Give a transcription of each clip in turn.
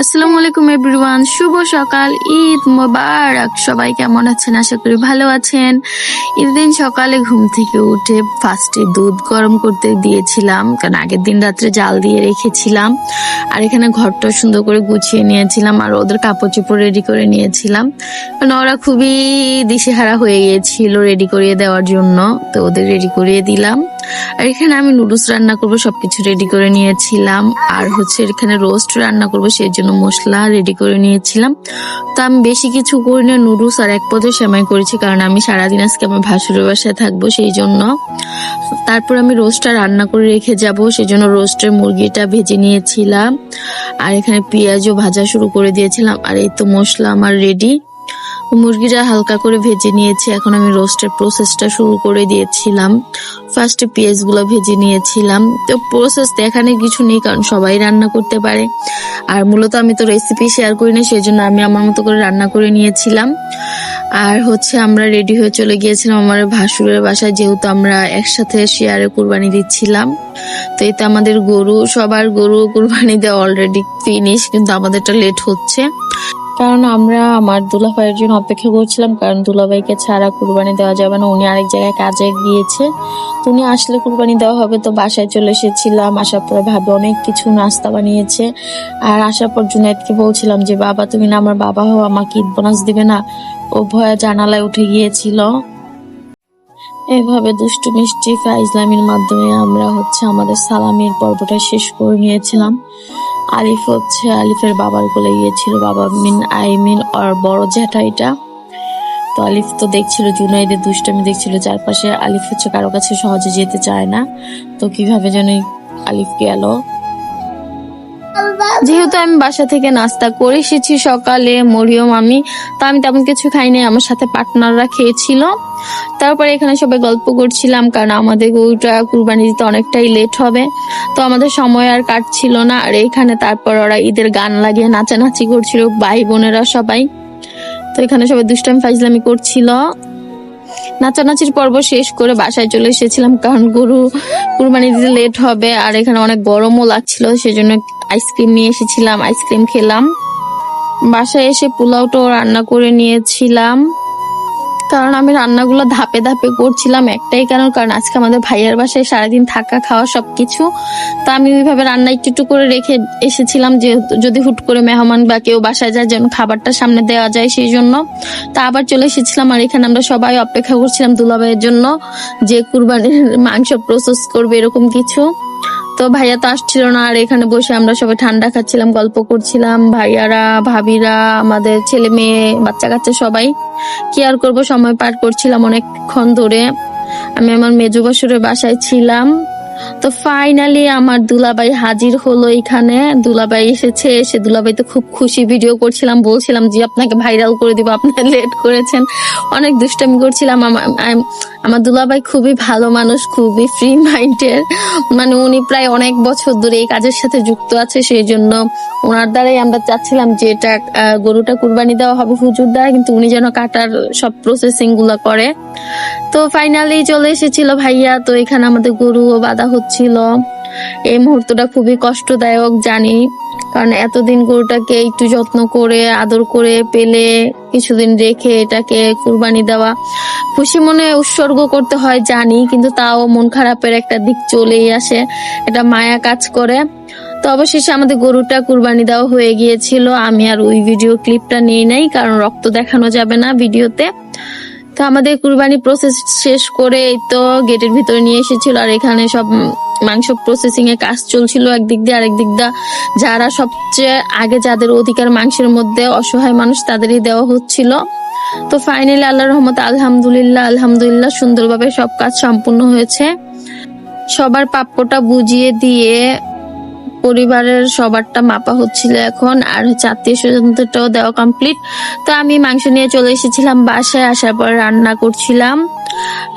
আসসালামু আলাইকুম এভরিওয়ান, শুভ সকাল, ঈদ মোবারক। সবাই কেমন আছেন? আশা করি ভালো আছেন। ঈদের দিন সকালে ঘুম থেকে উঠে ফার্স্টে দুধ গরম করতে দিয়েছিলাম, কারণ আগের দিন রাত্রে জাল দিয়ে রেখেছিলাম। আর এখানে ঘরটা সুন্দর করে গুছিয়ে নিয়েছিলাম, আর ওদের কাপড় চোপড় রেডি করে নিয়েছিলাম, কারণ ওরা খুবই দিশেহারা হয়ে গিয়েছিল রেডি করিয়ে দেওয়ার জন্য। তো ওদের রেডি করিয়ে দিলাম। আর এখানে আমি নুডলস রান্না করবো, সবকিছু রেডি করে নিয়েছিলাম। আর এখানে রোস্ট রান্না করবো, সেই জন্য মশলা রেডি করে নিয়েছিলাম। তো আমি বেশি কিছু করি না, নুডলস আর এক পদে সেমাই করেছি, কারণ আমি সারাদিন আজকে আমার ভাসুরের বাসায় থাকবো, সেই জন্য। তারপর আমি রোস্টটা রান্না করে রেখে যাব, সেই জন্য রোস্টের মুরগিটা ভেজে নিয়েছিলাম। আর এখানে পেঁয়াজও ভাজা শুরু করে দিয়েছিলাম। আর এই তো মশলা আমার রেডি, মুরগিটা হালকা করে ভেজে নিয়েছি। এখন আমি রোস্টের প্রসেসটা শুরু করে দিয়েছিলাম। ফার্স্টে পেঁয়াজগুলো ভেজে নিয়েছিলাম। তো প্রসেস দেখানোর কিছু নেই, কারণ সবাই রান্না করতে পারে। আর মূলত আমি তো রেসিপি শেয়ার করি না, সেই জন্য আমি আমার মতো করে রান্না করে নিয়েছিলাম। আর আমরা রেডি হয়ে চলে গিয়েছিলাম আমার ভাসুরের বাসায়, যেহেতু আমরা একসাথে শেয়ারে কুরবানি দিচ্ছিলাম। তো এতে আমাদের সবার গরু কুরবানি দেওয়া অলরেডি ফিনিশ, কিন্তু আমাদেরটা লেট হচ্ছে, কারণ আমরা আমার দুলাভাইয়ের জন্য অপেক্ষা করছিলাম। কারণ দুলাভাইকে ছাড়া কুরবানি দেওয়া যাবে না, উনি আরেক জায়গায় কাজে গিয়েছে। তো উনি আসলে কুরবানি দেওয়া হবে। তো বাসায় চলে এসেছিলাম, আসার পরে ভাবে অনেক কিছু নাস্তা বানিয়েছে। আর আসার পর জুনায়েদকে বলছিলাম যে, বাবা তুমি না আমার বাবা হও, আমাকে ঈদ বোনাস দিবে না? ও ভয়ে জানালায় উঠে গিয়েছিল। এভাবে দুষ্টু মিষ্টি ফাইজলামির মাধ্যমে আমরা আমাদের সালামির পর্বটা শেষ করে নিয়েছিলাম। আলিফের বাবার কোলে গিয়েছিল, বাবা আইমিন আর বড় জ্যাঠা এটা। তো আলিফ তো দেখছিল জুনাইদের দুষ্টামি দেখছিল চারপাশে। আলিফ কারো কাছে সহজে যেতে চায় না, তো কিভাবে যেন আলিফ গেল। যেহেতু আমি বাসা থেকে নাস্তা করে এসেছি সকালে, মরিয়ম আমি, তো আমি তেমন কিছু খাইনি, আমার সাথে পার্টনাররা খেয়েছিল। তারপরে এখানে সবাই গল্প করছিলাম, কারণ আমাদের গরুটা কুরবানি দিতে অনেকটাই লেট হবে, তো আমাদের সময় আর কাটছিল না। আর এখানে তারপর ওরা ঈদের গান লাগিয়ে নাচানাচি করছিল, ভাই বোনেরা সবাই। তো এখানে সবাই দুষ্টামি ফাইজলামি করছিল। নাচানাচির পর্ব শেষ করে বাসায় চলে এসেছিলাম, কারণ গরু কুরবানি দিতে লেট হবে। আর এখানে অনেক গরমও লাগছিল, সেজন্য আইসক্রিম নিয়ে এসেছিলাম, আইসক্রিম খেলাম। বাসায় এসে পোলাওটাও রান্না করে নিয়েছিলাম, কারণ আমি রান্নাগুলো ধাপে ধাপে করছিলাম। একটাই কারণ আজকে আমাদের ভাইয়ার বাসায় সারাদিন থাকা খাওয়া সবকিছু। তো আমি ওইভাবে রান্না একটু করে রেখে এসেছিলাম, যে যদি হুট করে মেহমান বা কেউ বাসায় যায় যেন খাবারটা সামনে দেওয়া যায়, সেই জন্য। তা আবার চলে এসেছিলাম। আর এখানে আমরা সবাই অপেক্ষা করছিলাম দুলাভাইয়ের জন্য, যে কুরবানির মাংস প্রসেস করবে এরকম কিছু। তো ভাইয়া তো আসছিল না। আর এখানে বসে আমরা সবাই ঠান্ডা খাচ্ছিলাম, গল্প করছিলাম, ভাইয়ারা ভাবিরা, আমাদের ছেলে মেয়ে বাচ্চা কাচ্চা সবাই। কি আর করবো, সময় পার করছিলাম অনেকক্ষণ ধরে। আমি আমার মেজো বাসুরের বাসায় ছিলাম। তো ফাইনালি আমার দুলাভাই হাজির হলো এখানে। দুলাভাই এসেছে, এসে দুলাভাই তো খুব খুশি, ভিডিও করছিলাম, বলছিলাম যে আপনাকে ভাইরাল করে দিব, আপনারা লেট করেছেন। অনেক দুষ্টামি করছিলাম। আমার দুলাভাই খুবই ভালো মানুষ, খুবই ফ্রি মাইন্ডের, উনি প্রায় অনেক বছর ধরে এই কাজের সাথে যুক্ত আছে, সেই জন্য ওনার দ্বারাই আমরা চাচ্ছিলাম যে এটা গরুটা কুরবানি দেওয়া হবে হুজুর দ্বারা, কিন্তু উনি যেন কাটার সব প্রসেসিং গুলা করে। তো ফাইনালি চলে এসেছিল ভাইয়া। তো এখানে আমাদের গরুও বাঁধা হচ্ছিল। এই মুহূর্তটা খুবই কষ্টদায়ক জানি, কারণ এতদিন গরুটাকে একটু যত্ন করে আদর করে পেলে কিছুদিন রেখে এটাকে কুরবানি দেওয়া, খুশি মনে উৎসর্গ করতে হয় জানি, কিন্তু তাও মন খারাপের একটা দিক চলেই আসে, এটা মায়া কাজ করে। তো অবশেষে আমাদের গরুটা কুরবানি দেওয়া হয়ে গিয়েছিল। আমি আর ওই ভিডিও ক্লিপটা নিয়ে নাই, কারণ রক্ত দেখানো যাবে না ভিডিওতে। তো আমাদের কুরবানি প্রসেস শেষ করে তো গেটের ভিতরে নিয়ে এসেছিল। আর এখানে সব মাংস প্রসেসিং এ কাজ চলছিল একদিক দিয়ে, আরেক দিক দিয়ে যারা সবচেয়ে আগে, যাদের অধিকার মাংসের মধ্যে, অসহায় মানুষ, তাদেরই দেওয়া হচ্ছিল। তো ফাইনালি আল্লাহর রহমতে আলহামদুলিল্লাহ সুন্দরভাবে সব কাজ সম্পূর্ণ হয়েছে। সবার প্রাপ্যটা বুঝিয়ে দিয়ে পরিবারের সবারটা মাপা হচ্ছিল এখন, আর আত্মীয় স্বজনটাও দেওয়া কমপ্লিট। তো আমি মাংস নিয়ে চলে এসেছিলাম বাসায়। আসার পর রান্না করছিলাম,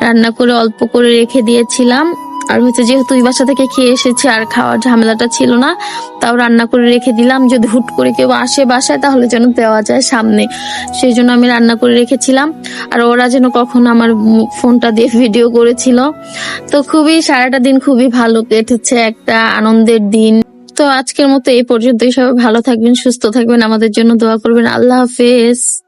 রান্না করে অল্প করে রেখে দিয়েছিলাম। আর যেহেতু ওই বাসা থেকে খেয়ে এসেছি, আর খাওয়ার ঝামেলাটা ছিল না, তাও রান্না করে রেখে দিলাম, যদি হুট করে কেউ আসে বাসায় তাহলে যেন দেওয়া যায় সামনে, সেই জন্য আমি রান্না করে রেখেছিলাম। আর ওরা যেন কখনো আমার ফোনটা দিয়ে ভিডিও করেছিল। তো সারাটা দিন খুবই ভালো কেটেছে, একটা আনন্দের দিন। তো আজকের মতো এই পর্যন্তই। সবাই ভালো থাকবেন, সুস্থ থাকবেন, আমাদের জন্য দোয়া করবেন। আল্লাহ হাফেজ।